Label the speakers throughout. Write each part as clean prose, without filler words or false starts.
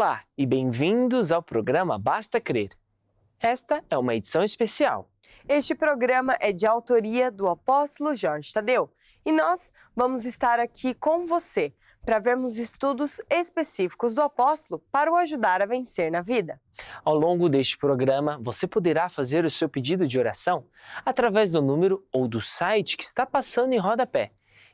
Speaker 1: Olá e bem-vindos ao programa Basta Crer. Esta é uma edição especial.
Speaker 2: Este programa é de autoria do apóstolo Jorge Tadeu e nós vamos estar aqui com você para vermos estudos específicos do apóstolo para o ajudar a vencer na vida.
Speaker 1: Ao longo deste programa, você poderá fazer o seu pedido de oração através do número ou do site que está passando em rodapé.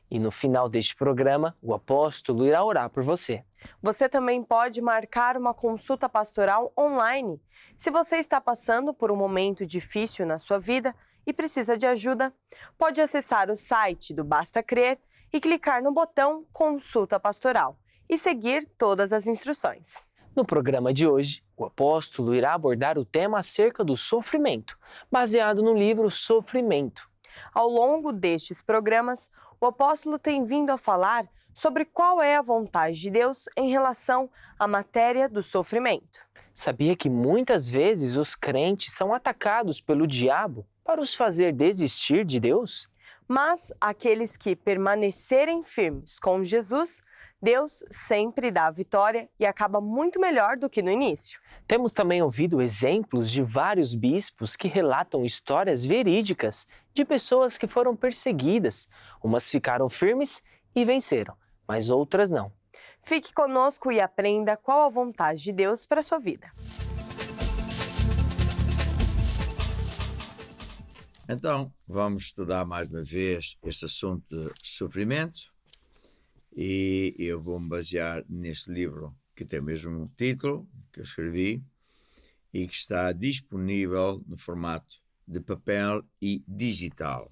Speaker 1: E no final deste programa, o apóstolo irá orar por você.
Speaker 2: Você também pode marcar uma consulta pastoral online. Se você está passando por um momento difícil na sua vida e precisa de ajuda, pode acessar o site do Basta Crer e clicar no botão Consulta Pastoral e seguir todas as instruções.
Speaker 1: No programa de hoje, o apóstolo irá abordar o tema acerca do sofrimento, baseado no livro Sofrimento.
Speaker 2: Ao longo destes programas, o apóstolo tem vindo a falar sobre qual é a vontade de Deus em relação à matéria do sofrimento.
Speaker 1: Sabia que muitas vezes os crentes são atacados pelo diabo para os fazer desistir de Deus?
Speaker 2: Mas aqueles que permanecerem firmes com Jesus, Deus sempre dá a vitória e acaba muito melhor do que no início.
Speaker 1: Temos também ouvido exemplos de vários bispos que relatam histórias verídicas de pessoas que foram perseguidas. Umas ficaram firmes e venceram, mas outras não.
Speaker 2: Fique conosco e aprenda qual a vontade de Deus para a sua vida.
Speaker 3: Então, vamos estudar mais uma vez este assunto de sofrimento e eu vou-me basear neste livro que tem o mesmo título que eu escrevi e que está disponível no formato de papel e digital.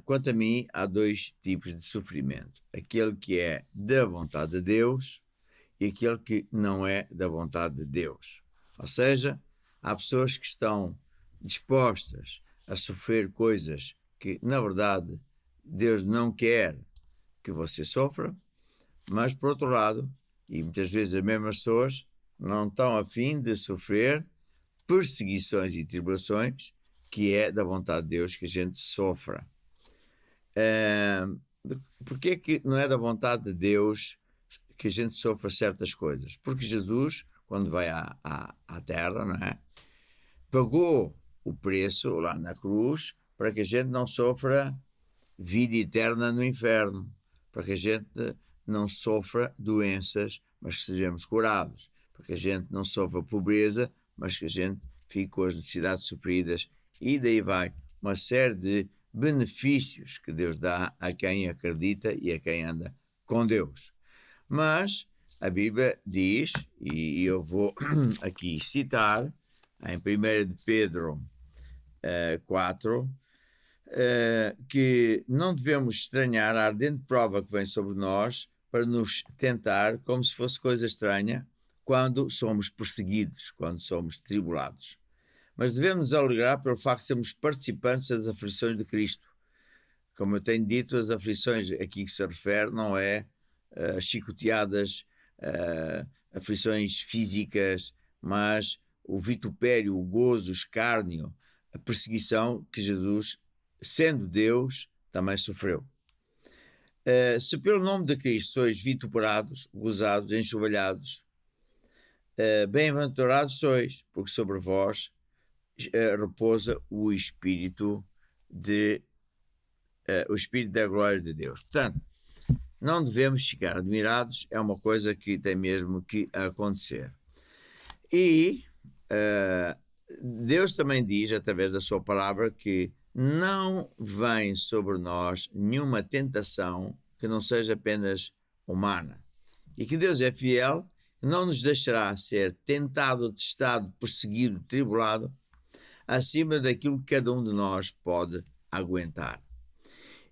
Speaker 3: Quanto a mim, há dois tipos de sofrimento. Aquele que é da vontade de Deus e aquele que não é da vontade de Deus. Ou seja, há pessoas que estão dispostas a sofrer coisas que, na verdade, Deus não quer que você sofra, mas, por outro lado, e muitas vezes as mesmas pessoas não estão a fim de sofrer perseguições e tribulações, que é da vontade de Deus que a gente sofra. Porquê que não é da vontade de Deus que a gente sofra certas coisas? Porque Jesus, quando vai à terra, não é? Pagou o preço lá na cruz para que a gente não sofra vida eterna no inferno, para que a gente não sofra doenças, mas que sejamos curados, para que a gente não sofra pobreza, mas que a gente fique com as necessidades supridas, e daí vai uma série de benefícios que Deus dá a quem acredita e a quem anda com Deus. Mas a Bíblia diz, e eu vou aqui citar, em 1 de Pedro 4, que não devemos estranhar a ardente prova que vem sobre nós para nos tentar como se fosse coisa estranha quando somos perseguidos, quando somos tribulados. Mas devemos nos alegrar pelo facto de sermos participantes das aflições de Cristo. Como eu tenho dito, as aflições aqui que se refere não é chicoteadas, aflições físicas, mas o vitupério, o gozo, o escárnio, a perseguição que Jesus, sendo Deus, também sofreu. Se pelo nome de Cristo sois vituperados, gozados, enxovalhados, bem-aventurados sois, porque sobre vós repousa o Espírito da glória de Deus. Portanto, não devemos ficar admirados, é uma coisa que tem mesmo que acontecer. E Deus também diz, através da sua palavra, que não vem sobre nós nenhuma tentação que não seja apenas humana. E que Deus é fiel, não nos deixará ser tentado, testado, perseguido, tribulado, acima daquilo que cada um de nós pode aguentar.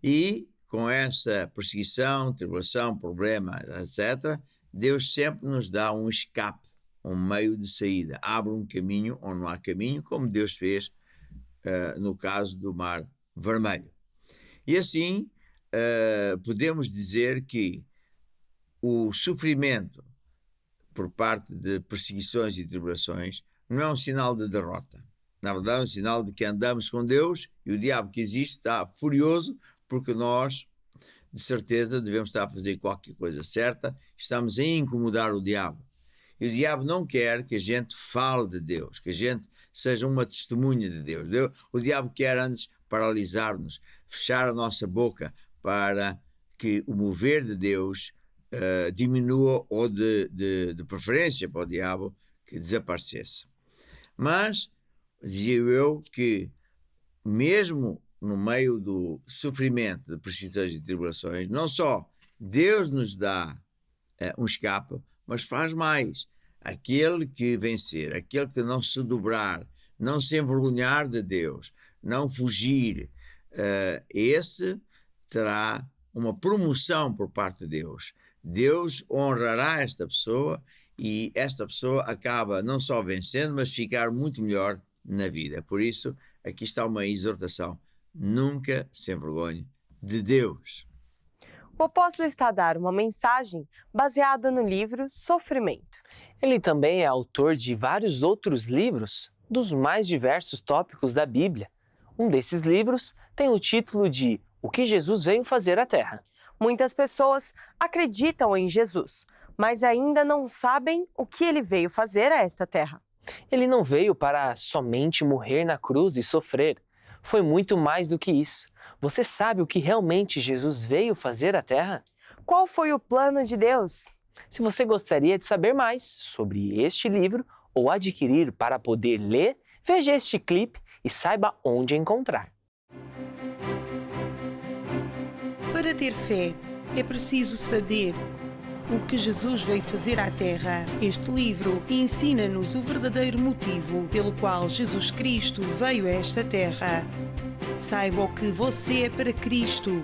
Speaker 3: E com essa perseguição, tribulação, problema, etc., Deus sempre nos dá um escape, um meio de saída. Abre um caminho onde não há caminho, como Deus fez no caso do Mar Vermelho. E assim, podemos dizer que o sofrimento por parte de perseguições e tribulações não é um sinal de derrota. Na verdade, é um sinal de que andamos com Deus e o diabo que existe está furioso porque nós, de certeza, devemos estar a fazer qualquer coisa certa, estamos a incomodar o diabo. E o diabo não quer que a gente fale de Deus, que a gente seja uma testemunha de Deus. O diabo quer antes paralisar-nos, fechar a nossa boca para que o mover de Deus diminua ou de preferência para o diabo que desaparecesse. Mas dizia eu que mesmo no meio do sofrimento, de perseguições e tribulações, não só Deus nos dá um escape, mas faz mais. Aquele que vencer, aquele que não se dobrar, não se envergonhar de Deus, não fugir, esse terá uma promoção por parte de Deus. Deus honrará esta pessoa e esta pessoa acaba não só vencendo, mas ficar muito melhor na vida. Por isso, aqui está uma exortação. Nunca se envergonhe de Deus.
Speaker 2: O apóstolo está a dar uma mensagem baseada no livro Sofrimento.
Speaker 1: Ele também é autor de vários outros livros dos mais diversos tópicos da Bíblia. Um desses livros tem o título de O que Jesus veio fazer à Terra.
Speaker 2: Muitas pessoas acreditam em Jesus, mas ainda não sabem o que ele veio fazer a esta terra.
Speaker 1: Ele não veio para somente morrer na cruz e sofrer. Foi muito mais do que isso. Você sabe o que realmente Jesus veio fazer à Terra?
Speaker 2: Qual foi o plano de Deus?
Speaker 1: Se você gostaria de saber mais sobre este livro ou adquirir para poder ler, veja este clipe e saiba onde encontrar.
Speaker 4: Para ter fé, é preciso saber o que Jesus veio fazer à Terra. Este livro ensina-nos o verdadeiro motivo pelo qual Jesus Cristo veio a esta Terra. Saiba o que você é para Cristo.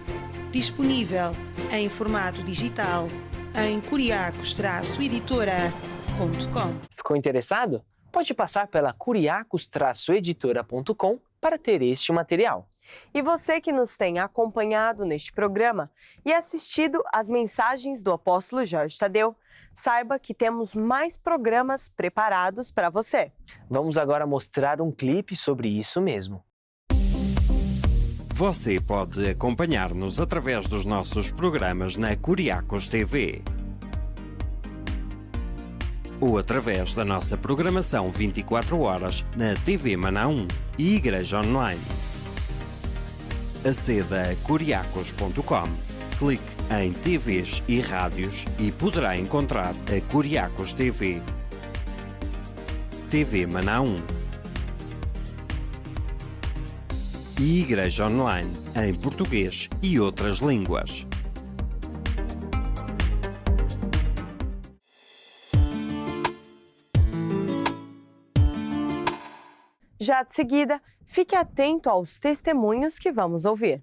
Speaker 4: Disponível em formato digital em curiacos-editora.com.
Speaker 1: Ficou interessado? Pode passar pela curiacos-editora.com para ter este material.
Speaker 2: E você que nos tem acompanhado neste programa e assistido às mensagens do apóstolo Jorge Tadeu, saiba que temos mais programas preparados para você.
Speaker 1: Vamos agora mostrar um clipe sobre isso mesmo.
Speaker 5: Você pode acompanhar-nos através dos nossos programas na Curiacos TV ou através da nossa programação 24 horas na TV Maná 1 e Igreja Online. Aceda a curiacos.com, clique em TVs e rádios e poderá encontrar a Curiacos TV, TV Maná 1 e Igreja Online em português e outras línguas.
Speaker 2: Já de seguida, fique atento aos testemunhos que vamos ouvir.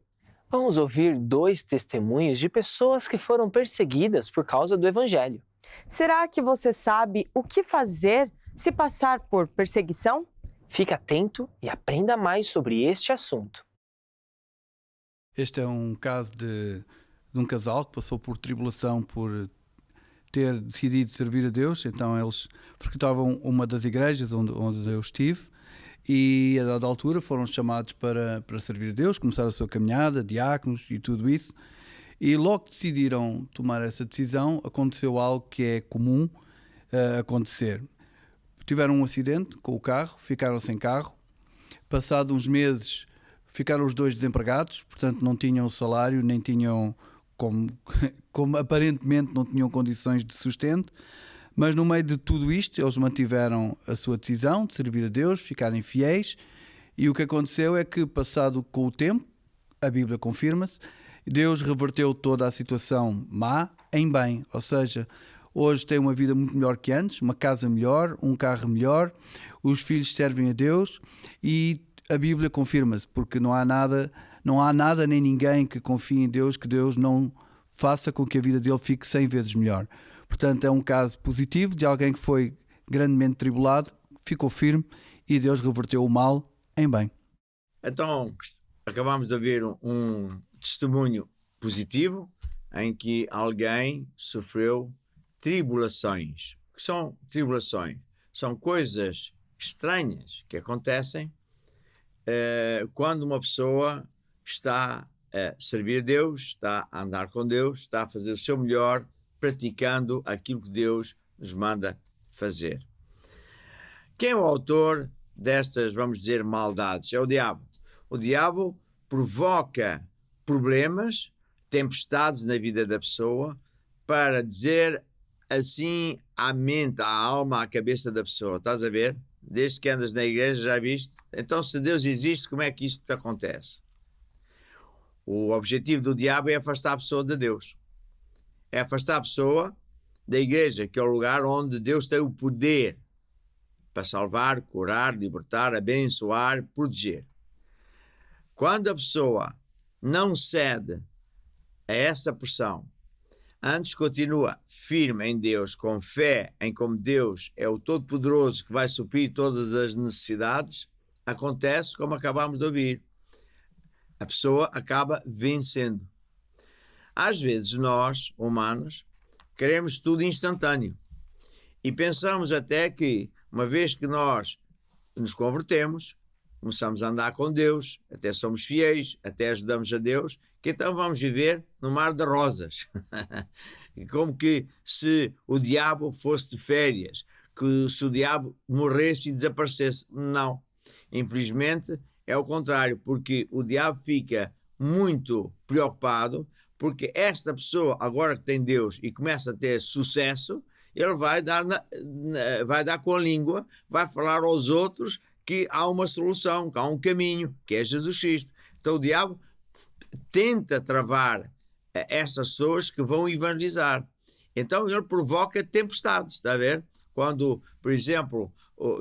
Speaker 1: Vamos ouvir 2 testemunhos de pessoas que foram perseguidas por causa do Evangelho.
Speaker 2: Será que você sabe o que fazer se passar por perseguição?
Speaker 1: Fique atento e aprenda mais sobre este assunto.
Speaker 6: Este é um caso de um casal que passou por tribulação por ter decidido servir a Deus. Então eles frequentavam uma das igrejas onde eu estive e a dada altura foram chamados para servir a Deus, começaram a sua caminhada, diáconos e tudo isso. E logo que decidiram tomar essa decisão, aconteceu algo que é comum acontecer. Tiveram um acidente com o carro, ficaram sem carro. Passados uns meses, ficaram os 2 desempregados, portanto não tinham salário, nem tinham, como aparentemente não tinham condições de sustento. Mas no meio de tudo isto, eles mantiveram a sua decisão de servir a Deus, ficarem fiéis. E o que aconteceu é que, passado com o tempo, a Bíblia confirma-se, Deus reverteu toda a situação má em bem. Ou seja, hoje têm uma vida muito melhor que antes, uma casa melhor, um carro melhor, os filhos servem a Deus e a Bíblia confirma-se, porque não há nada nem ninguém que confie em Deus, que Deus não faça com que a vida dele fique 100 vezes melhor. Portanto, é um caso positivo de alguém que foi grandemente tribulado, ficou firme e Deus reverteu o mal em bem.
Speaker 3: Então, acabamos de ouvir um testemunho positivo em que alguém sofreu tribulações. O que são tribulações? São coisas estranhas que acontecem quando uma pessoa está a servir a Deus, está a andar com Deus, está a fazer o seu melhor, praticando aquilo que Deus nos manda fazer. Quem é o autor destas, vamos dizer, maldades? É o diabo. O diabo provoca problemas, tempestades na vida da pessoa, para dizer assim à mente, à alma, à cabeça da pessoa. Estás a ver? Desde que andas na igreja, já viste? Então, se Deus existe, como é que isto acontece? O objetivo do diabo é afastar a pessoa de Deus. É afastar a pessoa da igreja, que é o lugar onde Deus tem o poder para salvar, curar, libertar, abençoar, proteger. Quando a pessoa não cede a essa pressão, antes continua firme em Deus, com fé em como Deus é o Todo-Poderoso que vai suprir todas as necessidades, acontece como acabamos de ouvir. A pessoa acaba vencendo. Às vezes nós, humanos, queremos tudo instantâneo e pensamos até que, uma vez que nós nos convertemos, começamos a andar com Deus, até somos fiéis, até ajudamos a Deus, que então vamos viver no mar de rosas. Como que se o diabo fosse de férias, que se o diabo morresse e desaparecesse. Não. Infelizmente é o contrário, porque o diabo fica muito preocupado, porque esta pessoa, agora que tem Deus e começa a ter sucesso, ele vai dar com a língua, vai falar aos outros que há uma solução, que há um caminho, que é Jesus Cristo. Então o diabo tenta travar essas pessoas que vão evangelizar. Então ele provoca tempestades, está a ver? Quando, por exemplo,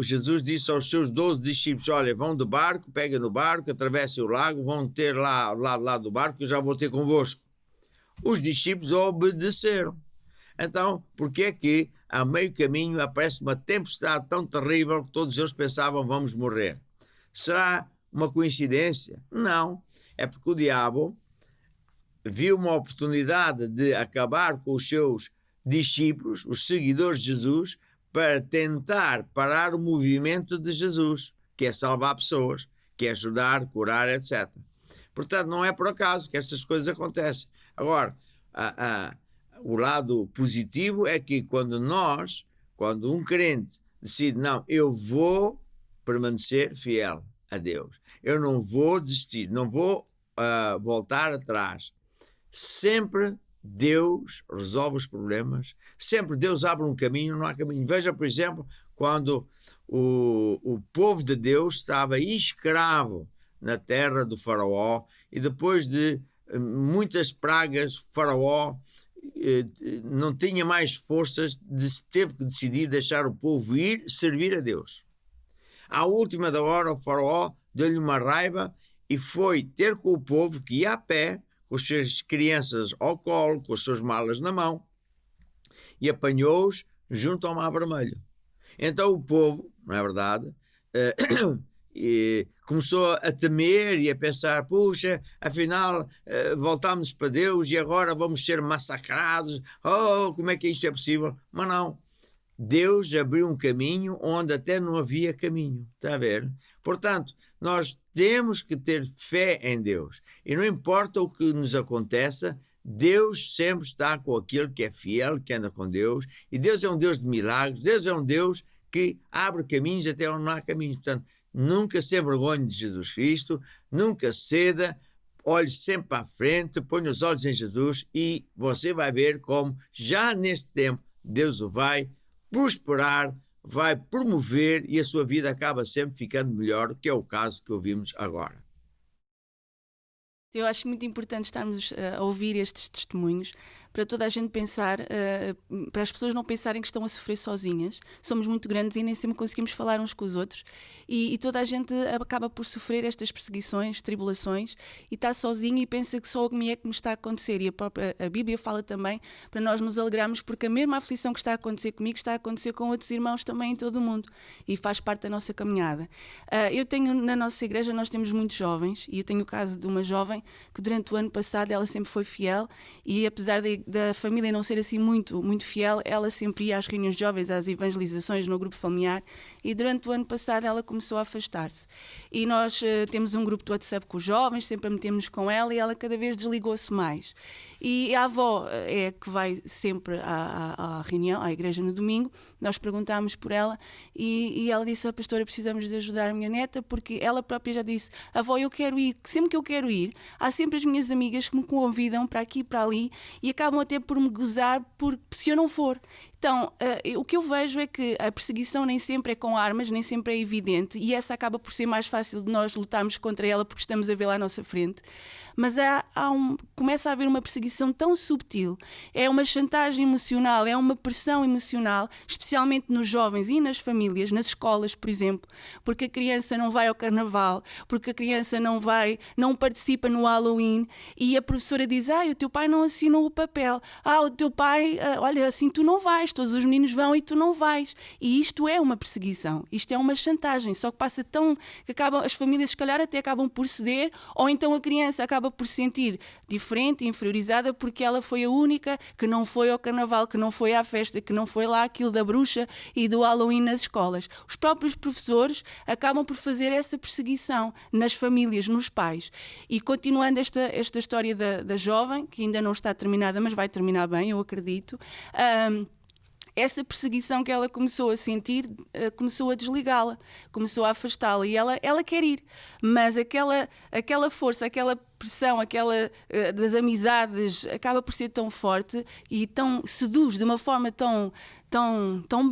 Speaker 3: Jesus disse aos seus 12 discípulos, olha, vão de barco, peguem no barco, atravessem o lago, vão ter lá do barco, eu já vou ter convosco. Os discípulos obedeceram. Então, porquê é que a meio caminho aparece uma tempestade tão terrível que todos eles pensavam vamos morrer? Será uma coincidência? Não. É porque o diabo viu uma oportunidade de acabar com os seus discípulos, os seguidores de Jesus, para tentar parar o movimento de Jesus, que é salvar pessoas, que é ajudar, curar, etc. Portanto, não é por acaso que estas coisas acontecem. Agora, o lado positivo é que quando um crente decide, não, eu vou permanecer fiel a Deus, eu não vou desistir, não vou voltar atrás, sempre Deus resolve os problemas, sempre Deus abre um caminho, não há caminho. Veja, por exemplo, quando o povo de Deus estava escravo na terra do faraó e depois de muitas pragas, faraó não tinha mais forças, teve que decidir deixar o povo ir servir a Deus. À última da hora, o faraó deu-lhe uma raiva e foi ter com o povo que ia a pé, com as suas crianças ao colo, com as suas malas na mão, e apanhou-os junto ao Mar Vermelho. Então o povo, não é verdade, começou a temer e a pensar, puxa, afinal voltámos para Deus e agora vamos ser massacrados, como é que isto é possível? Mas não, Deus abriu um caminho onde até não havia caminho, está a ver? Portanto, nós temos que ter fé em Deus e não importa o que nos aconteça, Deus sempre está com aquele que é fiel, que anda com Deus, e Deus é um Deus de milagres, Deus é um Deus que abre caminhos até onde não há caminhos. Portanto, nunca se envergonhe de Jesus Cristo, nunca ceda, olhe sempre à frente, ponha os olhos em Jesus e você vai ver como já neste tempo Deus o vai prosperar, vai promover e a sua vida acaba sempre ficando melhor, que é o caso que ouvimos agora.
Speaker 7: Eu acho muito importante estarmos a ouvir estes testemunhos para toda a gente pensar, para as pessoas não pensarem que estão a sofrer sozinhas. Somos muito grandes e nem sempre conseguimos falar uns com os outros e toda a gente acaba por sofrer estas perseguições, tribulações e está sozinho e pensa que só a mim é que me está a acontecer. E a Bíblia fala também para nós nos alegrarmos porque a mesma aflição que está a acontecer comigo está a acontecer com outros irmãos também em todo o mundo e faz parte da nossa caminhada. Eu tenho, na nossa igreja, nós temos muitos jovens e eu tenho o caso de uma jovem que durante o ano passado ela sempre foi fiel e apesar da família não ser assim muito fiel, ela sempre ia às reuniões de jovens, às evangelizações no grupo familiar e durante o ano passado ela começou a afastar-se. E nós temos um grupo de WhatsApp com os jovens, sempre a metemos com ela e ela cada vez desligou-se mais. E a avó é que vai sempre à reunião, à igreja no domingo. Nós perguntámos por ela e ela disse: a pastora, precisamos de ajudar a minha neta, porque ela própria já disse: avó, eu quero ir, sempre que eu quero ir, há sempre as minhas amigas que me convidam para aqui e para ali e acabam até por me gozar se eu não for. Então, o que eu vejo é que a perseguição nem sempre é com armas, nem sempre é evidente, e essa acaba por ser mais fácil de nós lutarmos contra ela porque estamos a vê-la à nossa frente. Mas começa a haver uma perseguição tão subtil, é uma chantagem emocional, é uma pressão emocional, especialmente nos jovens e nas famílias, nas escolas, por exemplo, porque a criança não vai ao carnaval, porque a criança não participa no Halloween, e a professora diz: o teu pai não assinou o papel, o teu pai, olha, assim tu não vais, todos os meninos vão e tu não vais. E isto é uma perseguição, isto é uma chantagem, só que passa tão que as famílias se calhar até acabam por ceder, ou então a criança acaba por se sentir diferente, inferiorizada, porque ela foi a única que não foi ao carnaval, que não foi à festa, que não foi lá aquilo da bruxa e do Halloween nas escolas. Os próprios professores acabam por fazer essa perseguição nas famílias, nos pais. E continuando esta história da jovem, que ainda não está terminada, mas vai terminar bem, eu acredito, essa perseguição que ela começou a sentir começou a desligá-la, começou a afastá-la, e ela quer ir, mas aquela força, aquela pressão, das amizades acaba por ser tão forte e seduz de uma forma tão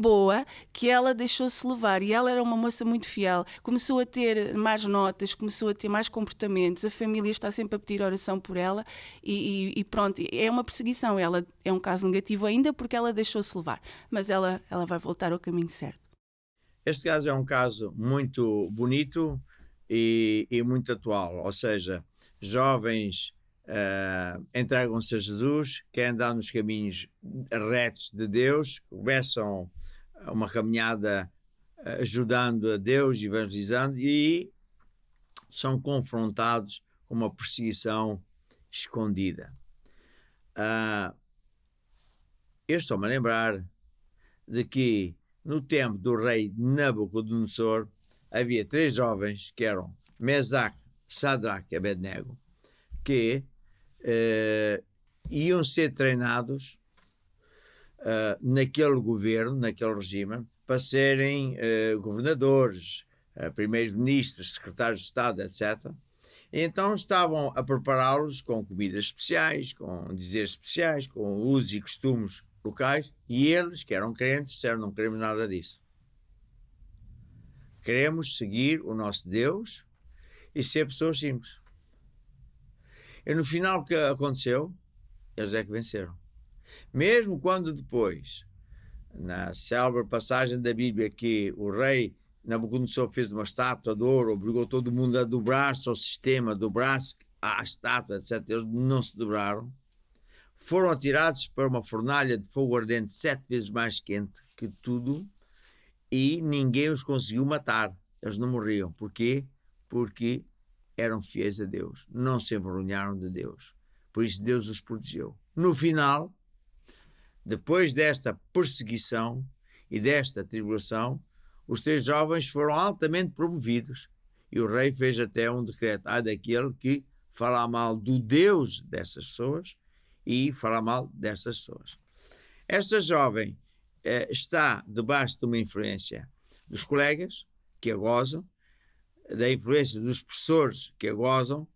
Speaker 7: boa que ela deixou-se levar. E ela era uma moça muito fiel, começou a ter mais notas, começou a ter mais comportamentos, a família está sempre a pedir oração por ela e pronto, é uma perseguição. Ela é um caso negativo ainda porque ela deixou-se levar, mas ela vai voltar ao caminho certo.
Speaker 3: Este caso é um caso muito bonito e muito atual, ou seja, jovens entregam-se a Jesus, querem andar nos caminhos retos de Deus, começam uma caminhada ajudando a Deus, evangelizando, e são confrontados com uma perseguição escondida. Eu estou-me a lembrar de que no tempo do rei Nabucodonosor havia 3 jovens que eram Mesaque, Sadraque e Abednego, que iam ser treinados naquele governo, naquele regime, para serem governadores, primeiros-ministros, secretários de Estado, etc. E então estavam a prepará-los com comidas especiais, com dizeres especiais, com usos e costumes locais, e eles, que eram crentes, disseram: não queremos nada disso. Queremos seguir o nosso Deus e ser pessoas simples. E no final, o que aconteceu? Eles é que venceram. Mesmo quando depois, na célebre passagem da Bíblia, que o rei Nabucodonosor fez uma estátua de ouro, obrigou todo mundo a dobrar-se ao sistema, dobrar-se à estátua, etc. Eles não se dobraram. Foram atirados para uma fornalha de fogo ardente 7 vezes mais quente que tudo, e ninguém os conseguiu matar. Eles não morriam. Porquê? Porque eram fiéis a Deus, não se envergonharam de Deus. Por isso Deus os protegeu. No final, depois desta perseguição e desta tribulação, os 3 jovens foram altamente promovidos, e o rei fez até um decreto: daquele que fala mal do Deus dessas pessoas e fala mal dessas pessoas. Esta jovem está debaixo de uma influência dos colegas, que a gozam, da influência dos professores, que a gozam,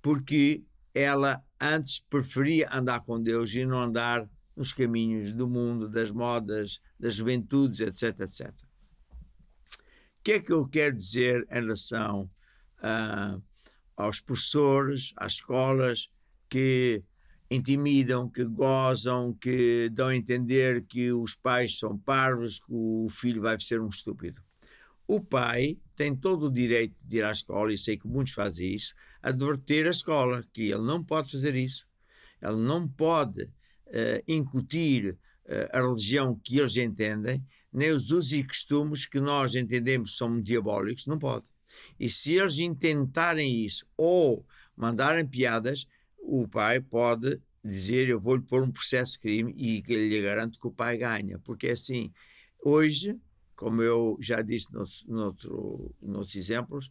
Speaker 3: porque ela antes preferia andar com Deus e não andar nos caminhos do mundo, das modas, das juventudes, etc, etc. O que é que eu quero dizer em relação aos professores, às escolas que intimidam, que gozam, que dão a entender que os pais são parvos, que o filho vai ser um estúpido? O pai tem todo o direito de ir à escola, e sei que muitos fazem isso, adverter a escola que ele não pode fazer isso. Ele não pode incutir a religião que eles entendem, nem os usos e costumes que nós entendemos são diabólicos, não pode. E se eles intentarem isso ou mandarem piadas, o pai pode dizer: eu vou-lhe pôr um processo de crime, e que lhe garanto que o pai ganha. Porque é assim, hoje, como eu já disse noutros exemplos,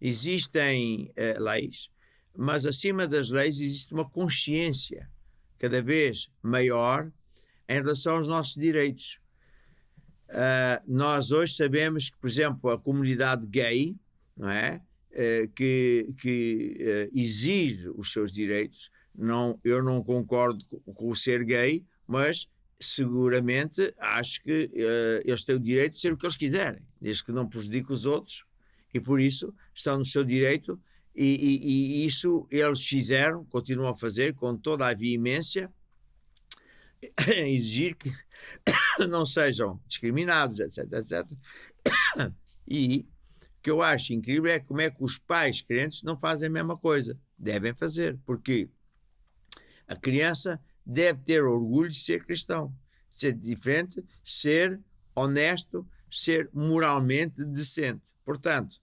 Speaker 3: existem leis mas acima das leis existe uma consciência cada vez maior em relação aos nossos direitos. Nós hoje sabemos que, por exemplo, a comunidade gay, não é? Que exige os seus direitos. Eu não concordo com o ser gay, mas seguramente acho que eles têm o direito de ser o que eles quiserem, desde que não prejudique os outros, e por isso estão no seu direito, e isso eles fizeram, continuam a fazer com toda a veemência, exigir que não sejam discriminados, etc, etc. E o que eu acho incrível é como é que os pais crentes não fazem a mesma coisa. Devem fazer, porque a criança deve ter orgulho de ser cristão, de ser diferente, ser honesto, ser moralmente decente. Portanto,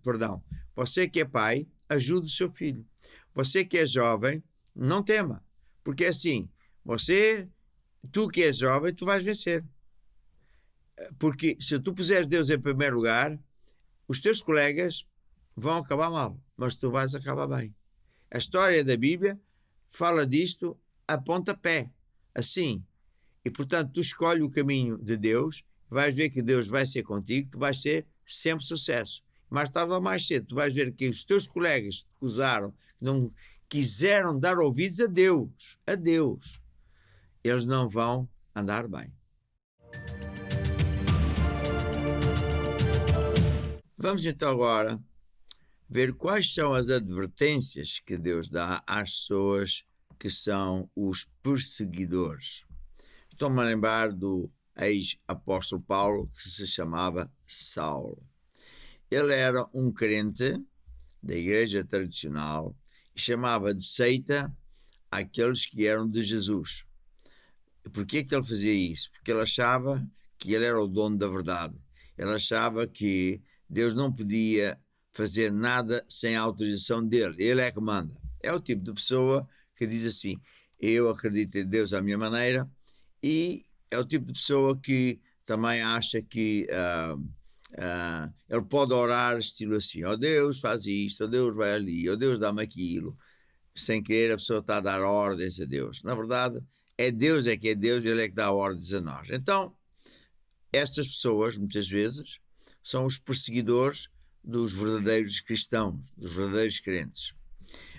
Speaker 3: perdão, você que é pai, ajude o seu filho. Você que é jovem, não tema, porque assim, tu que és jovem, tu vais vencer. Porque se tu puseres Deus em primeiro lugar, os teus colegas vão acabar mal, mas tu vais acabar bem. A história da Bíblia fala disto a pontapé, assim. E, portanto, tu escolhe o caminho de Deus, vais ver que Deus vai ser contigo, tu vais ter sempre sucesso. Mais tarde ou mais cedo, tu vais ver que os teus colegas que te acusaram, que não quiseram dar ouvidos a Deus, eles não vão andar bem. Vamos então agora ver quais são as advertências que Deus dá às pessoas que são os perseguidores. Estou-me a lembrar do ex-apóstolo Paulo, que se chamava Saulo. Ele era um crente da igreja tradicional e chamava de seita aqueles que eram de Jesus. Porquê que ele fazia isso? Porque ele achava que ele era o dono da verdade. Ele achava que Deus não podia fazer nada sem a autorização dele. Ele é que manda. É o tipo de pessoa que diz assim, eu acredito em Deus à minha maneira, e é o tipo de pessoa que também acha que ele pode orar estilo assim, ó Deus faz isto, ó Deus vai ali, ó Deus dá-me aquilo. Sem querer a pessoa está a dar ordens a Deus. Na verdade, Deus é que é Deus, Ele é que dá ordens a nós. Então, estas pessoas, muitas vezes, são os perseguidores dos verdadeiros cristãos, dos verdadeiros crentes.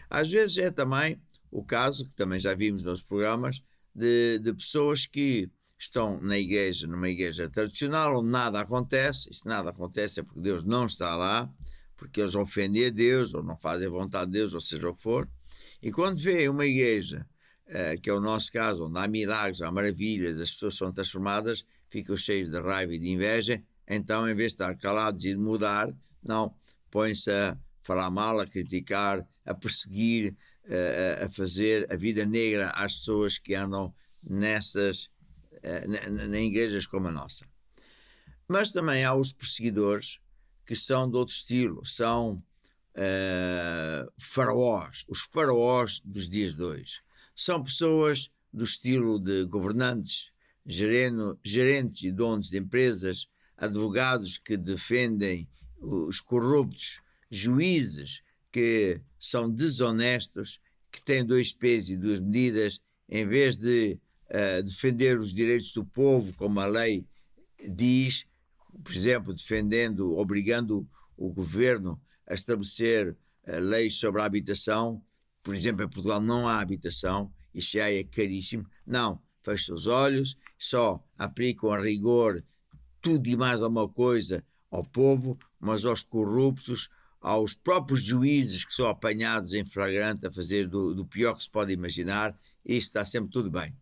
Speaker 3: Às vezes é também o caso, que também já vimos nos programas, de pessoas que estão na igreja, numa igreja tradicional, onde nada acontece, e se nada acontece é porque Deus não está lá, porque eles ofendem a Deus, ou não fazem a vontade de Deus, ou seja o que for, e quando vê uma igreja, que é o nosso caso, onde há milagres, há maravilhas, as pessoas são transformadas, ficam cheios de raiva e de inveja, então em vez de estar calados e de mudar, não, põem-se a falar mal, a criticar, a perseguir, a fazer a vida negra às pessoas que andam em igrejas como a nossa. Mas também há os perseguidores que são de outro estilo, são faraós, os faraós dos dias de hoje. São pessoas do estilo de governantes, gerentes e donos de empresas, advogados que defendem os corruptos, juízes que são desonestos, que têm 2 pesos e 2 medidas, em vez de defender os direitos do povo, como a lei diz, por exemplo, obrigando o governo a estabelecer leis sobre a habitação. Por exemplo, em Portugal não há habitação, isso já é caríssimo. Não, fecham os olhos, só aplicam a rigor tudo e mais alguma coisa ao povo, mas aos corruptos, aos próprios juízes que são apanhados em flagrante a fazer do pior que se pode imaginar, isso está sempre tudo bem.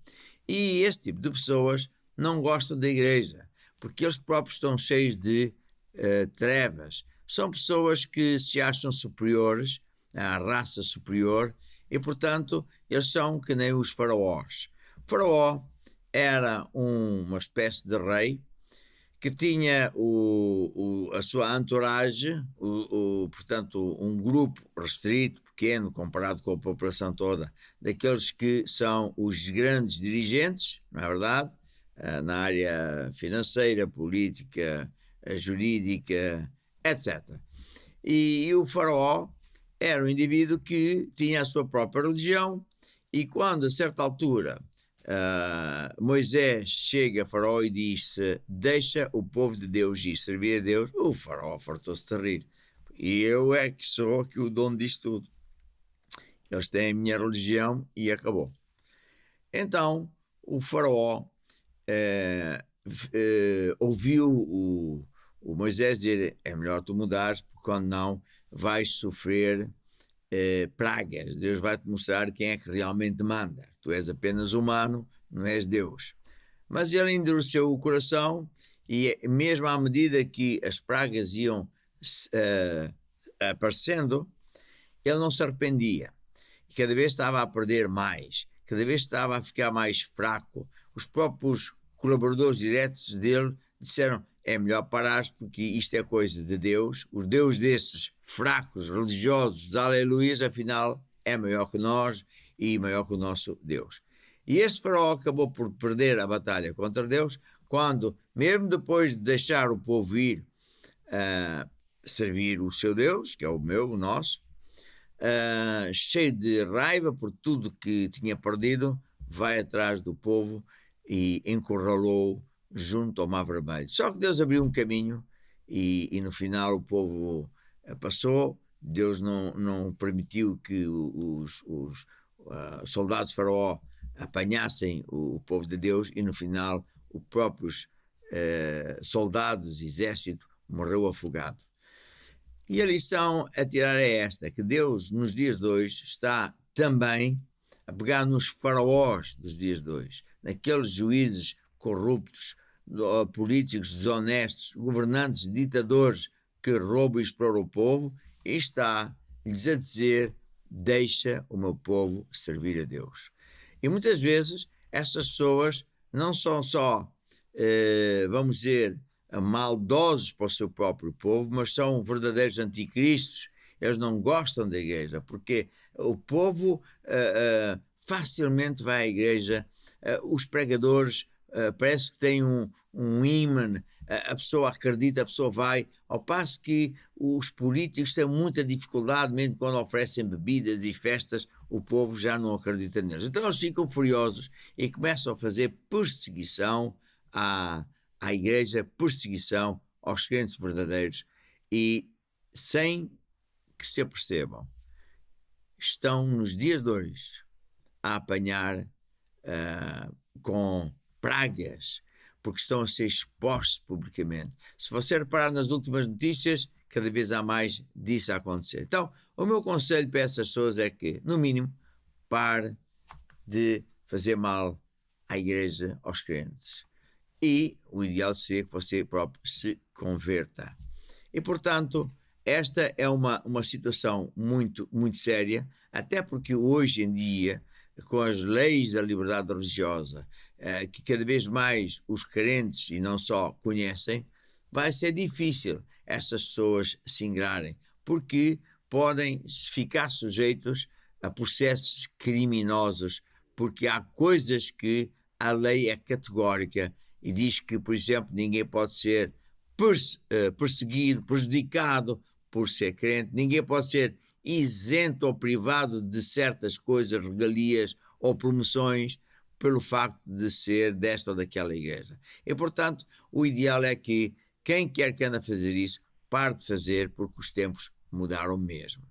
Speaker 3: E esse tipo de pessoas não gostam da igreja, porque eles próprios estão cheios de trevas. São pessoas que se acham superiores, à raça superior, e portanto eles são que nem os faraós. O faraó era uma espécie de rei que tinha a sua entourage, portanto um grupo restrito, pequeno, comparado com a população toda, daqueles que são os grandes dirigentes, não é verdade? Na área financeira, política, jurídica, etc. E o faraó era um indivíduo que tinha a sua própria religião e quando, a certa altura, Moisés chega a Faraó e diz: deixa o povo de Deus ir servir a Deus, o Faraó fartou-se de rir. E eu é que sou aqui o dono disto tudo. Eles têm a minha religião e acabou. Então, o Faraó ouviu o Moisés dizer: é melhor tu mudares, porque quando não vais sofrer pragas. Deus vai-te mostrar quem é que realmente manda. Tu és apenas humano, não és Deus. Mas ele endureceu o coração e mesmo à medida que as pragas iam aparecendo, ele não se arrependia. E cada vez estava a perder mais, cada vez estava a ficar mais fraco. Os próprios colaboradores diretos dele disseram: é melhor parares porque isto é coisa de Deus. O Deus desses fracos religiosos, aleluias, afinal é maior que nós e maior que o nosso Deus. E este Faraó acabou por perder a batalha contra Deus quando, mesmo depois de deixar o povo ir servir o seu Deus, que é o meu, o nosso, cheio de raiva por tudo que tinha perdido, vai atrás do povo e encurralou junto ao Mar Vermelho. Só que Deus abriu um caminho e no final o povo passou. Deus não permitiu que os soldados de Faraó apanhassem o povo de Deus e no final os próprios soldados, exército, morreu afogado. E a lição a tirar é esta, que Deus nos dias de hoje está também a pegar nos faraós dos dias de hoje, naqueles juízes corruptos, políticos desonestos, governantes, ditadores que roubam e exploram o povo, e está-lhes a dizer: deixa o meu povo servir a Deus. E muitas vezes essas pessoas não são só, vamos dizer, maldosos para o seu próprio povo, mas são verdadeiros anticristos. Eles não gostam da igreja, porque o povo facilmente vai à igreja, os pregadores parece que têm um ímã, a pessoa acredita, a pessoa vai, ao passo que os políticos têm muita dificuldade, mesmo quando oferecem bebidas e festas, o povo já não acredita neles. Então eles ficam furiosos e começam a fazer perseguição à igreja, perseguição aos crentes verdadeiros, e sem que se apercebam, estão nos dias de hoje a apanhar com pragas, porque estão a ser expostos publicamente. Se você reparar nas últimas notícias, cada vez há mais disso a acontecer. Então, o meu conselho para essas pessoas é que, no mínimo, pare de fazer mal à igreja, aos crentes. E o ideal seria que você próprio se converta. E, portanto, esta é uma situação muito, muito séria, até porque hoje em dia, com as leis da liberdade religiosa, que cada vez mais os crentes, e não só, conhecem, vai ser difícil essas pessoas se ingrarem, porque podem ficar sujeitos a processos criminosos, porque há coisas que a lei é categórica e diz que, por exemplo, ninguém pode ser perseguido, prejudicado por ser crente, ninguém pode ser isento ou privado de certas coisas, regalias ou promoções pelo facto de ser desta ou daquela igreja. E, portanto, o ideal é que quem quer que ande a fazer isso, pare de fazer, porque os tempos mudaram mesmo.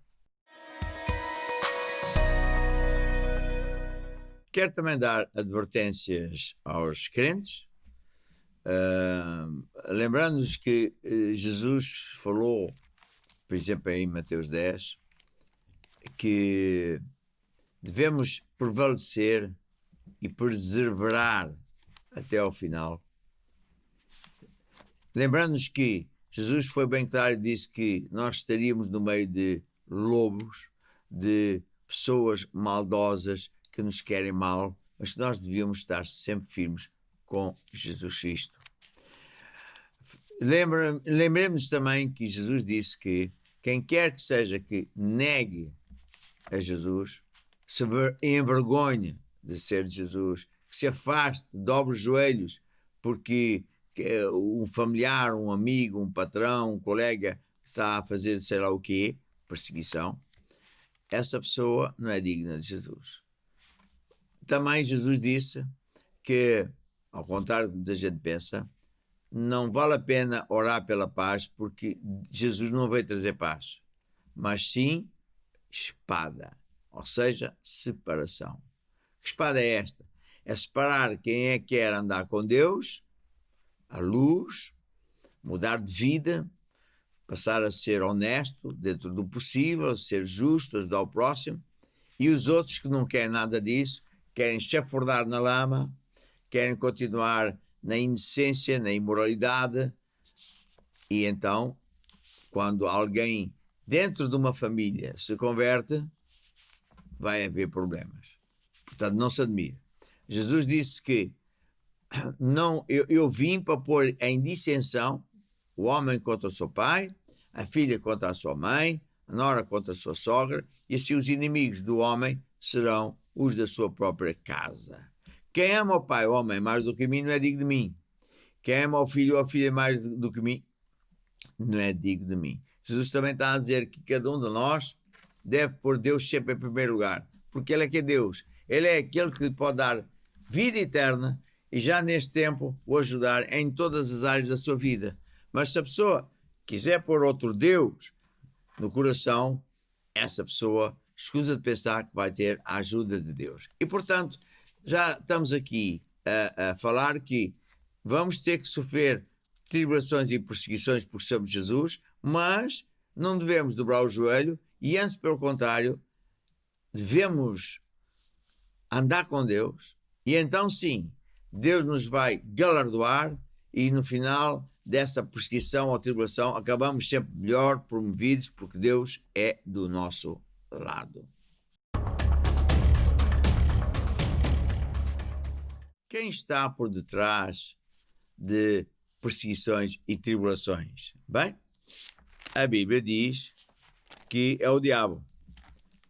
Speaker 3: Quero também dar advertências aos crentes, lembrando-nos que Jesus falou, por exemplo, em Mateus 10, que devemos prevalecer e perseverar até ao final. Lembrando-nos que Jesus foi bem claro e disse que nós estaríamos no meio de lobos, de pessoas maldosas que nos querem mal, mas que nós devíamos estar sempre firmes com Jesus Cristo. Lembremos também que Jesus disse que quem quer que seja que negue a Jesus, se envergonhe de ser de Jesus, que se afaste, dobre os joelhos, porque um familiar, um amigo, um patrão, um colega está a fazer sei lá o quê, perseguição, essa pessoa não é digna de Jesus. Também Jesus disse que, ao contrário do que muita gente pensa, não vale a pena orar pela paz, porque Jesus não veio trazer paz, mas sim espada, ou seja, separação. Que espada é esta? É separar quem é que quer andar com Deus, a luz, mudar de vida, passar a ser honesto dentro do possível, ser justo, ajudar o próximo, e os outros que não querem nada disso, querem chafurdar na lama, querem continuar na indecência, na imoralidade, e então, quando alguém dentro de uma família se converte, vai haver problemas. Portanto, não se admire. Jesus disse que eu vim para pôr em dissensão o homem contra o seu pai, a filha contra a sua mãe, a nora contra a sua sogra, e assim os inimigos do homem serão os da sua própria casa. Quem ama o pai ou a mãe mais do que mim não é digno de mim. Quem ama o filho ou a filha mais do que mim não é digno de mim. Jesus também está a dizer que cada um de nós deve pôr Deus sempre em primeiro lugar, porque Ele é que é Deus. Ele é aquele que lhe pode dar vida eterna e já neste tempo o ajudar em todas as áreas da sua vida. Mas se a pessoa quiser pôr outro Deus no coração, essa pessoa escusa de pensar que vai ter a ajuda de Deus. E, portanto, já estamos aqui a falar que vamos ter que sofrer tribulações e perseguições por sermos Jesus, mas não devemos dobrar o joelho e, antes, pelo contrário, devemos andar com Deus e então, sim, Deus nos vai galardoar e, no final dessa perseguição ou tribulação, acabamos sempre melhor promovidos porque Deus é do nosso lado. Quem está por detrás de perseguições e tribulações? Bem, a Bíblia diz que é o diabo,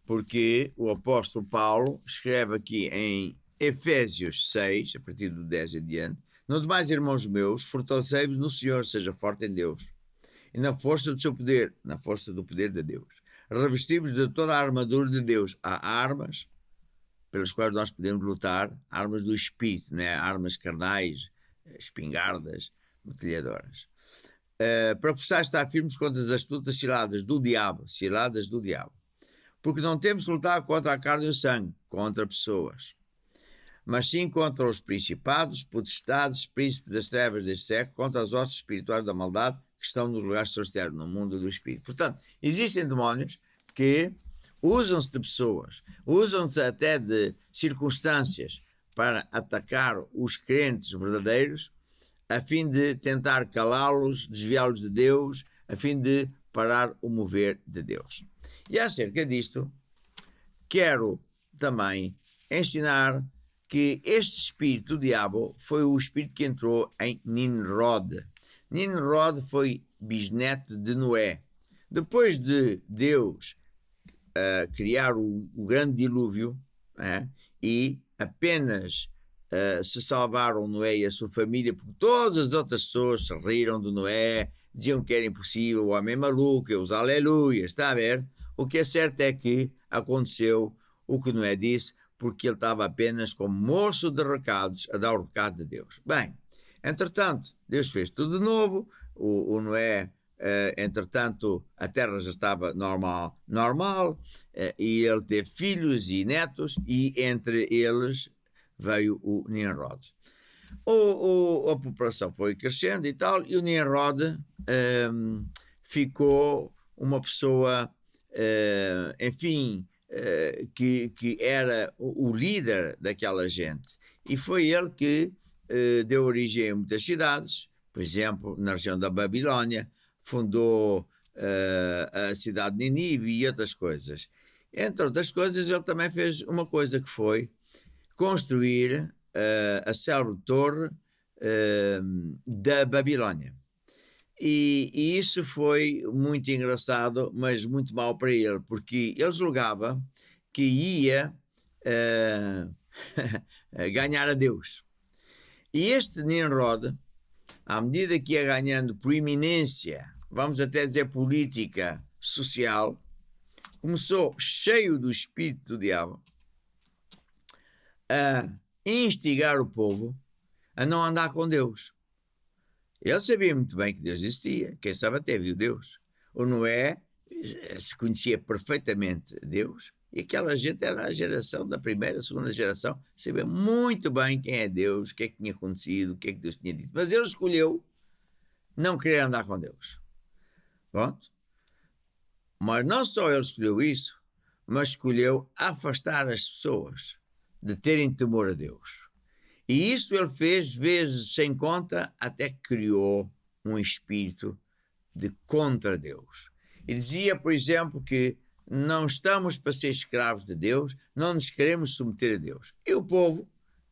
Speaker 3: porque o apóstolo Paulo escreve aqui em Efésios 6, a partir do 10 em diante: no demais, irmãos meus, fortalecei-vos no Senhor, seja forte em Deus, e na força do seu poder, na força do poder de Deus. Revestimos de toda a armadura de Deus. Há armas pelas quais nós podemos lutar, armas do Espírito, né? Armas carnais, espingardas, metralhadoras. Para possar estar firmes contra as astutas ciladas do diabo, porque não temos que lutar contra a carne e o sangue, contra pessoas, mas sim contra os principados, potestades, príncipes das trevas deste século, contra as hostes espirituais da maldade que estão nos lugares celestiais, no mundo do Espírito. Portanto, existem demónios que usam-se de pessoas, usam-se até de circunstâncias para atacar os crentes verdadeiros, a fim de tentar calá-los, desviá-los de Deus, a fim de parar o mover de Deus. E acerca disto, quero também ensinar que este espírito do diabo foi o espírito que entrou em Nimrod. Nimrod foi bisneto de Noé. Depois de Deus criar o grande dilúvio, e apenas se salvaram Noé e a sua família, porque todas as outras pessoas se riram de Noé, diziam que era impossível, o homem maluco, os aleluias, está a ver? O que é certo é que aconteceu o que Noé disse, porque ele estava apenas como moço de recados a dar o recado de Deus. Bem, entretanto, Deus fez tudo de novo, o Noé, entretanto, a terra já estava normal, e ele teve filhos e netos, e entre eles veio o Nimrod. A população foi crescendo e tal, e o Nimrod ficou uma pessoa, que era o líder daquela gente. E foi ele que deu origem a muitas cidades, por exemplo, na região da Babilónia, fundou a cidade de Nínive e outras coisas. Entre outras coisas, ele também fez uma coisa que foi construir a célebre torre da Babilónia. E isso foi muito engraçado, mas muito mal para ele, porque ele julgava que ia ganhar a Deus. E este Nimrod, à medida que ia ganhando proeminência, vamos até dizer política, social, começou, cheio do espírito do diabo, a instigar o povo a não andar com Deus. Ele sabia muito bem que Deus existia, quem sabe até viu Deus. O Noé se conhecia perfeitamente Deus, e aquela gente era a geração da primeira, segunda geração, sabia muito bem quem é Deus, o que é que tinha acontecido, o que é que Deus tinha dito. Mas ele escolheu não querer andar com Deus. Pronto. Mas não só ele escolheu isso, mas escolheu afastar as pessoas de terem temor a Deus. E isso ele fez vezes sem conta, até que criou um espírito de contra Deus. E dizia, por exemplo, que não estamos para ser escravos de Deus, não nos queremos submeter a Deus. E o povo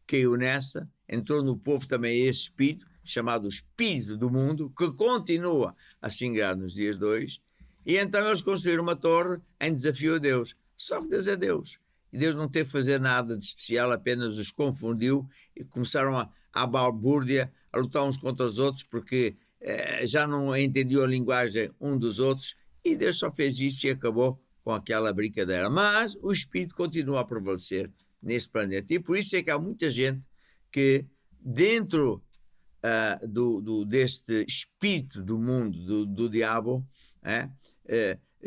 Speaker 3: caiu nessa, entrou no povo também esse espírito, chamado espírito do mundo, que continua a se ingrar nos dias de hoje, e então eles construíram uma torre em desafio a Deus. Só que Deus é Deus. E Deus não teve que fazer nada de especial, apenas os confundiu e começaram a balbúrdia, a lutar uns contra os outros, porque já não entendiam a linguagem um dos outros, e Deus só fez isso e acabou com aquela brincadeira. Mas o Espírito continua a prevalecer neste planeta. E por isso é que há muita gente que dentro deste espírito do mundo, do diabo,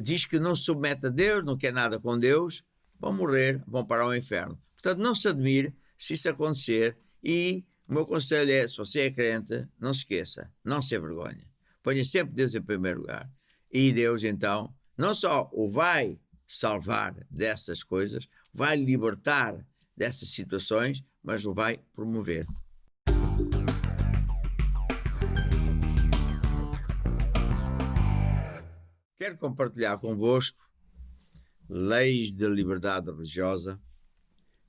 Speaker 3: diz que não se submete a Deus, não quer nada com Deus, vão morrer, vão para o inferno. Portanto, não se admire se isso acontecer, e o meu conselho é, se você é crente, não se esqueça, não se envergonhe. Ponha sempre Deus em primeiro lugar. E Deus, então, não só o vai salvar dessas coisas, vai libertar dessas situações, mas o vai promover. Quero compartilhar convosco leis de liberdade religiosa,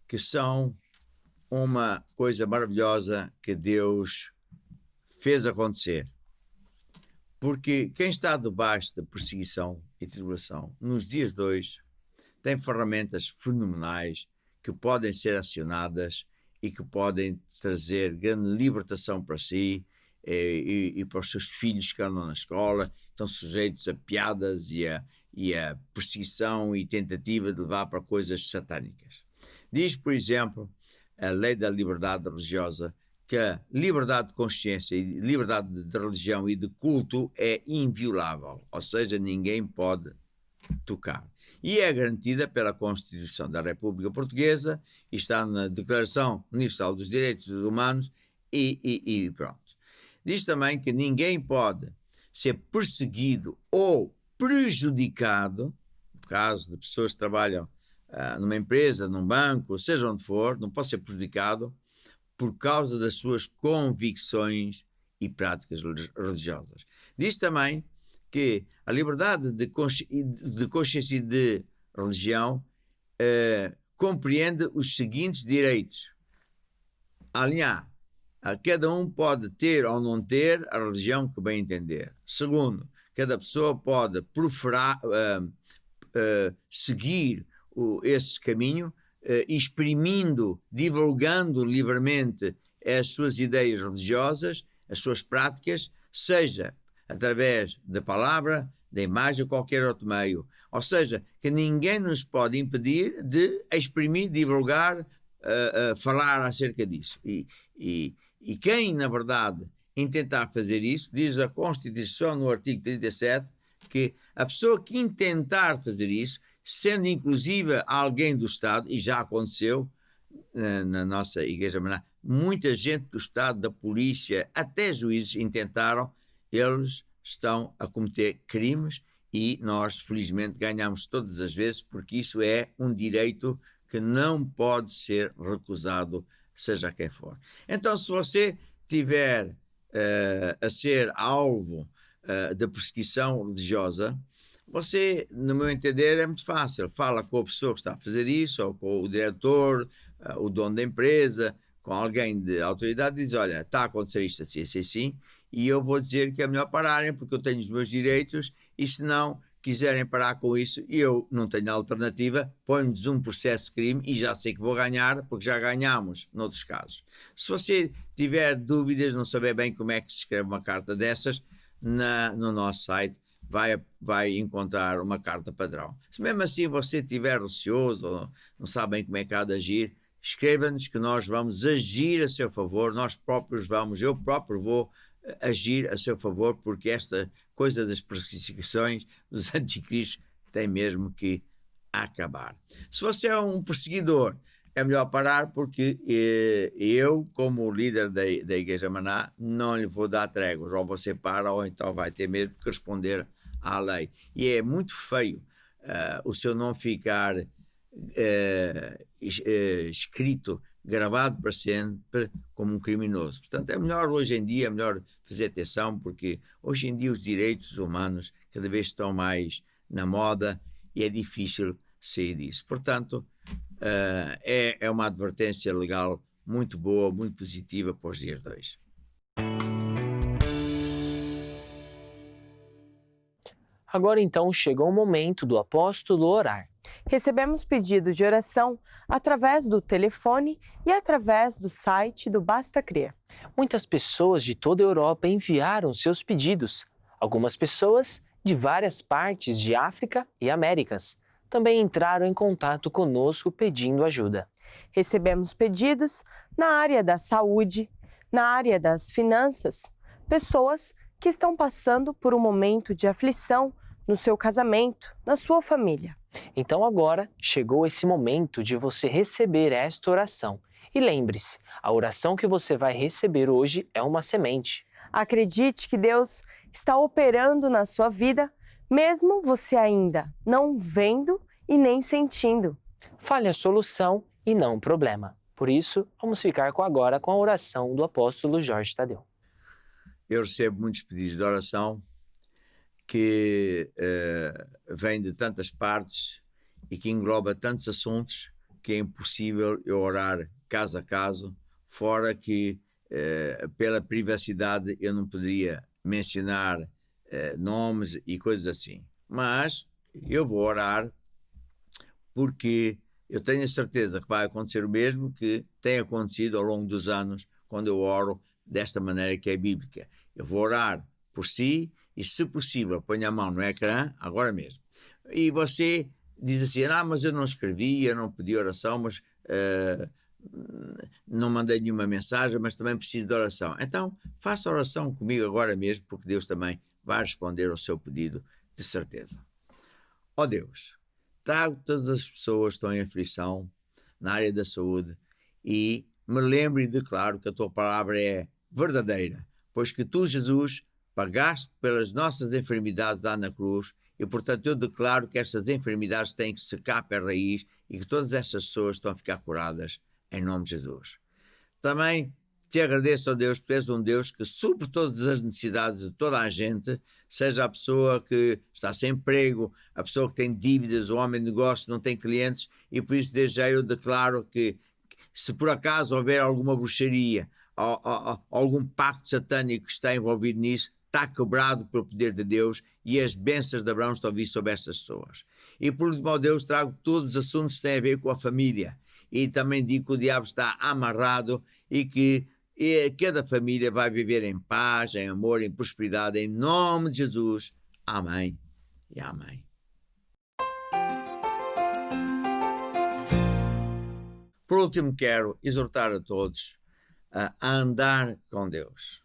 Speaker 3: que são uma coisa maravilhosa que Deus fez acontecer. Porque quem está debaixo da perseguição e tribulação nos dias de hoje tem ferramentas fenomenais que podem ser acionadas e que podem trazer grande libertação para si e para os seus filhos que andam na escola, estão sujeitos a piadas e a perseguição e tentativa de levar para coisas satânicas. Diz, por exemplo, a lei da liberdade religiosa, que a liberdade de consciência e liberdade de religião e de culto é inviolável, ou seja, ninguém pode tocar. E é garantida pela Constituição da República Portuguesa, e está na Declaração Universal dos Direitos Humanos e pronto. Diz também que ninguém pode ser perseguido ou prejudicado, no caso de pessoas que trabalham numa empresa, num banco, seja onde for, não pode ser prejudicado por causa das suas convicções e práticas religiosas. Diz também que a liberdade de consciência e de religião compreende os seguintes direitos. A linha A, cada um pode ter ou não ter a religião que bem entender. Segundo, cada pessoa pode seguir esse caminho, exprimindo, divulgando livremente as suas ideias religiosas, as suas práticas, seja através da palavra, da imagem ou qualquer outro meio. Ou seja, que ninguém nos pode impedir de exprimir, divulgar, falar acerca disso. E quem, na verdade, intentar fazer isso, diz a Constituição no artigo 37, que a pessoa que intentar fazer isso, sendo inclusive alguém do Estado, e já aconteceu na nossa Igreja Maranata, muita gente do Estado, da polícia, até juízes intentaram, eles estão a cometer crimes e nós, felizmente, ganhamos todas as vezes, porque isso é um direito que não pode ser recusado, seja quem for. Então, se você tiver a ser alvo da perseguição religiosa, você, no meu entender, é muito fácil. Fala com a pessoa que está a fazer isso, ou com o diretor, o dono da empresa, com alguém de autoridade, e diz, olha, está a acontecer isto assim, assim, assim, e eu vou dizer que é melhor pararem, porque eu tenho os meus direitos, e se não quiserem parar com isso, e eu não tenho alternativa, põe-nos um processo de crime, e já sei que vou ganhar, porque já ganhamos noutros casos. Se você tiver dúvidas, não saber bem como é que se escreve uma carta dessas, no nosso site, vai encontrar uma carta padrão. Se mesmo assim você estiver receoso ou não sabe bem como é que há de agir, escreva-nos que nós vamos agir a seu favor, eu próprio vou agir a seu favor, porque esta coisa das perseguições dos anticristos tem mesmo que acabar. Se você é um perseguidor, é melhor parar, porque eu, como líder da Igreja Maná, não lhe vou dar tréguas. Ou você para, ou então vai ter mesmo que responder à lei. E é muito feio o seu nome ficar escrito, gravado para sempre como um criminoso. Portanto, é melhor hoje em dia, fazer atenção, porque hoje em dia os direitos humanos cada vez estão mais na moda e é difícil sair disso. Portanto, é uma advertência legal muito boa, muito positiva para os dias de hoje.
Speaker 1: Agora então chegou o momento do apóstolo orar.
Speaker 2: Recebemos pedidos de oração através do telefone e através do site do Basta Crer.
Speaker 1: Muitas pessoas de toda a Europa enviaram seus pedidos. Algumas pessoas de várias partes de África e Américas também entraram em contato conosco pedindo ajuda.
Speaker 2: Recebemos pedidos na área da saúde, na área das finanças, pessoas que estão passando por um momento de aflição no seu casamento, na sua família.
Speaker 1: Então agora chegou esse momento de você receber esta oração. E lembre-se, a oração que você vai receber hoje é uma semente.
Speaker 2: Acredite que Deus está operando na sua vida, mesmo você ainda não vendo e nem sentindo.
Speaker 1: Fale a solução e não o problema. Por isso, vamos ficar agora com a oração do apóstolo Jorge Tadeu.
Speaker 3: Eu recebo muitos pedidos de oração que vêm de tantas partes e que engloba tantos assuntos que é impossível eu orar caso a caso, fora que pela privacidade eu não poderia mencionar nomes e coisas assim. Mas eu vou orar porque eu tenho a certeza que vai acontecer o mesmo que tem acontecido ao longo dos anos quando eu oro desta maneira que é bíblica. Eu vou orar por si e, se possível, ponha a mão no ecrã, agora mesmo. E você diz assim, mas eu não escrevi, eu não pedi oração, mas não mandei nenhuma mensagem, mas também preciso de oração. Então, faça oração comigo agora mesmo, porque Deus também vai responder ao seu pedido, de certeza. Ó Deus, trago todas as pessoas que estão em aflição na área da saúde e me lembro e declaro que a tua palavra é verdadeira, pois que tu, Jesus, pagaste pelas nossas enfermidades lá na cruz e, portanto, eu declaro que estas enfermidades têm que secar pela raiz e que todas estas pessoas estão a ficar curadas em nome de Jesus. Também te agradeço, ó Deus, porque és um Deus que supre todas as necessidades de toda a gente, seja a pessoa que está sem emprego, a pessoa que tem dívidas, o homem de negócio não tem clientes, e por isso desde já eu declaro que se por acaso houver alguma bruxaria, algum pacto satânico que está envolvido nisso, está quebrado pelo poder de Deus e as bênçãos de Abraão estão a vir sobre essas pessoas. E por último, ó Deus, trago todos os assuntos que têm a ver com a família. E também digo que o diabo está amarrado e que cada família vai viver em paz, em amor, em prosperidade, em nome de Jesus. Amém e amém. Por último, quero exortar a todos a andar com Deus.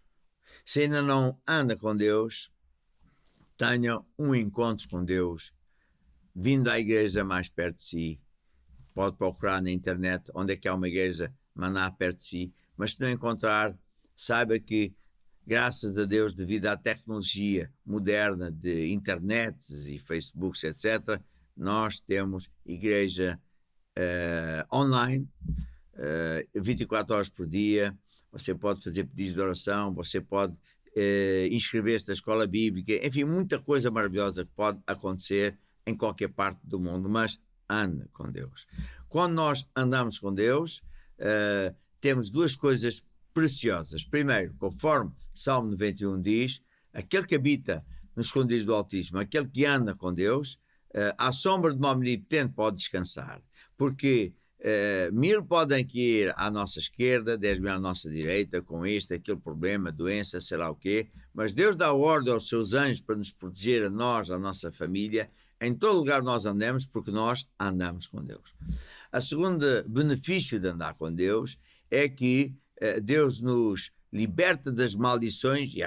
Speaker 3: Se ainda não anda com Deus, tenha um encontro com Deus, vindo à igreja mais perto de si. Pode procurar na internet onde é que há uma igreja Maná perto de si, mas se não encontrar, saiba que, graças a Deus, devido à tecnologia moderna de internets e Facebooks, etc., nós temos igreja online, 24 horas por dia. Você pode fazer pedidos de oração, você pode inscrever-se na escola bíblica, enfim, muita coisa maravilhosa que pode acontecer em qualquer parte do mundo, mas anda com Deus. Quando nós andamos com Deus, temos duas coisas preciosas. Primeiro, conforme Salmo 91 diz, aquele que habita nos esconderijos do Altíssimo, aquele que anda com Deus, à sombra de uma omnipotente pode descansar, porque 1000 podem ir à nossa esquerda, 10.000 à nossa direita, com este, aquele problema, doença, sei lá o quê, mas Deus dá ordem aos seus anjos para nos proteger a nós, a nossa família, em todo lugar nós andamos, porque nós andamos com Deus. A segunda benefício de andar com Deus é que Deus nos liberta das maldições, e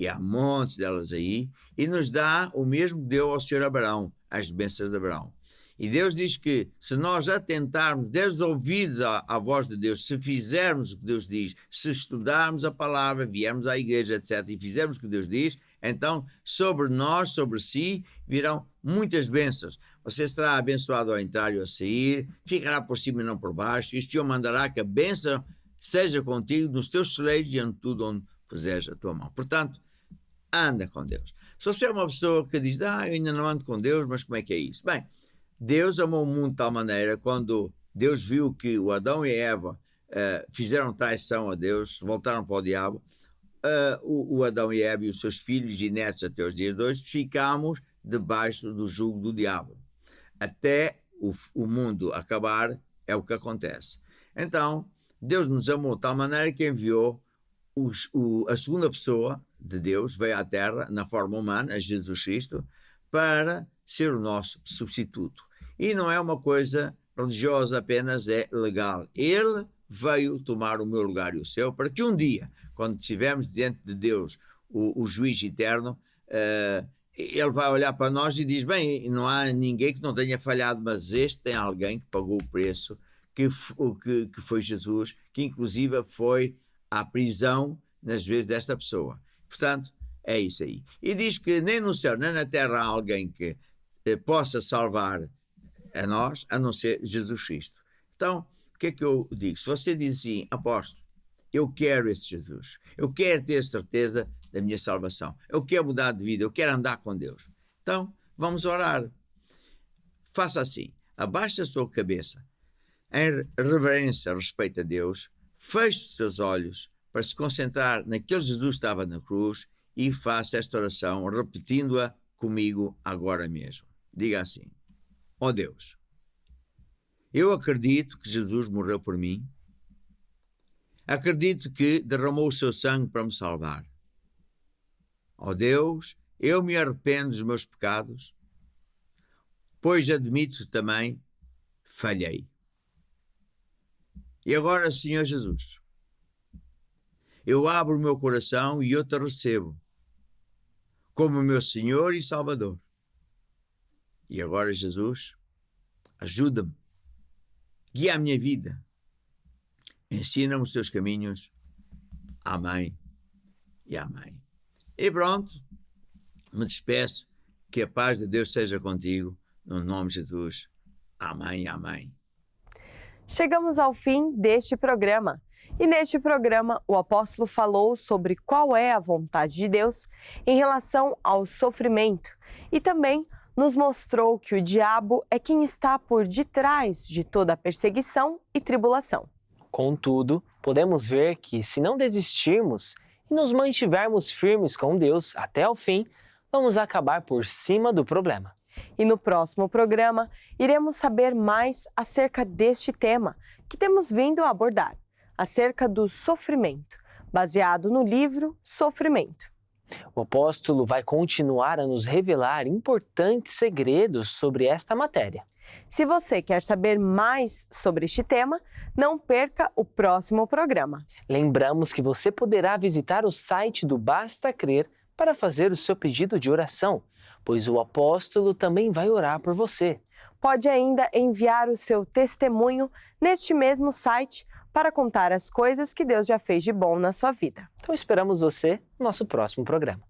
Speaker 3: há montes delas aí, e nos dá o mesmo que deu ao Senhor Abraão, as bênçãos de Abraão. E Deus diz que se nós atentarmos, der os ouvidos à voz de Deus, se fizermos o que Deus diz, se estudarmos a palavra, viermos à igreja, etc., e fizermos o que Deus diz, então sobre nós, sobre si, virão muitas bênçãos. Você será abençoado ao entrar e ao sair, ficará por cima e não por baixo, e o Senhor mandará que a bênção esteja contigo nos teus celeiros e em tudo onde puseres a tua mão. Portanto, anda com Deus. Se você é uma pessoa que diz, eu ainda não ando com Deus, mas como é que é isso? Bem, Deus amou o mundo de tal maneira, quando Deus viu que o Adão e a Eva fizeram traição a Deus, voltaram para o diabo, o Adão e a Eva e os seus filhos e netos até os dias de hoje, ficamos debaixo do jugo do diabo. Até o mundo acabar, é o que acontece. Então, Deus nos amou de tal maneira que enviou a segunda pessoa de Deus, veio à Terra na forma humana, Jesus Cristo, para ser o nosso substituto. E não é uma coisa religiosa apenas, é legal. Ele veio tomar o meu lugar e o seu, para que um dia, quando estivermos diante de Deus, o juiz eterno, ele vai olhar para nós e diz, bem, não há ninguém que não tenha falhado, mas este tem alguém que pagou o preço, que foi Jesus, que inclusive foi à prisão nas vezes desta pessoa. Portanto, é isso aí. E diz que nem no céu, nem na terra há alguém que possa salvar a nós, a não ser Jesus Cristo. Então, o que é que eu digo? Se você diz assim, apóstolo, eu quero esse Jesus, eu quero ter certeza da minha salvação, eu quero mudar de vida, eu quero andar com Deus. Então, vamos orar. Faça assim, abaixe a sua cabeça, em reverência, respeito a Deus, feche os seus olhos para se concentrar naquele Jesus que estava na cruz e faça esta oração, repetindo-a comigo agora mesmo. Diga assim, ó Deus, eu acredito que Jesus morreu por mim, acredito que derramou o seu sangue para me salvar. Ó Deus, eu me arrependo dos meus pecados, pois admito que também falhei. E agora, Senhor Jesus, eu abro o meu coração e eu te recebo como meu Senhor e Salvador. E agora, Jesus, ajuda-me, guia a minha vida, ensina-me os teus caminhos. Amém e amém. E pronto, me despeço, que a paz de Deus seja contigo, no nome de Jesus. Amém, amém.
Speaker 2: Chegamos ao fim deste programa. E neste programa, o apóstolo falou sobre qual é a vontade de Deus em relação ao sofrimento e também nos mostrou que o diabo é quem está por detrás de toda a perseguição e tribulação.
Speaker 1: Contudo, podemos ver que se não desistirmos e nos mantivermos firmes com Deus até o fim, vamos acabar por cima do problema.
Speaker 2: E no próximo programa, iremos saber mais acerca deste tema que temos vindo a abordar, acerca do sofrimento, baseado no livro Sofrimento.
Speaker 1: O apóstolo vai continuar a nos revelar importantes segredos sobre esta matéria.
Speaker 2: Se você quer saber mais sobre este tema, não perca o próximo programa.
Speaker 1: Lembramos que você poderá visitar o site do Basta Crer para fazer o seu pedido de oração, pois o apóstolo também vai orar por você.
Speaker 2: Pode ainda enviar o seu testemunho neste mesmo site para contar as coisas que Deus já fez de bom na sua vida.
Speaker 1: Então esperamos você no nosso próximo programa.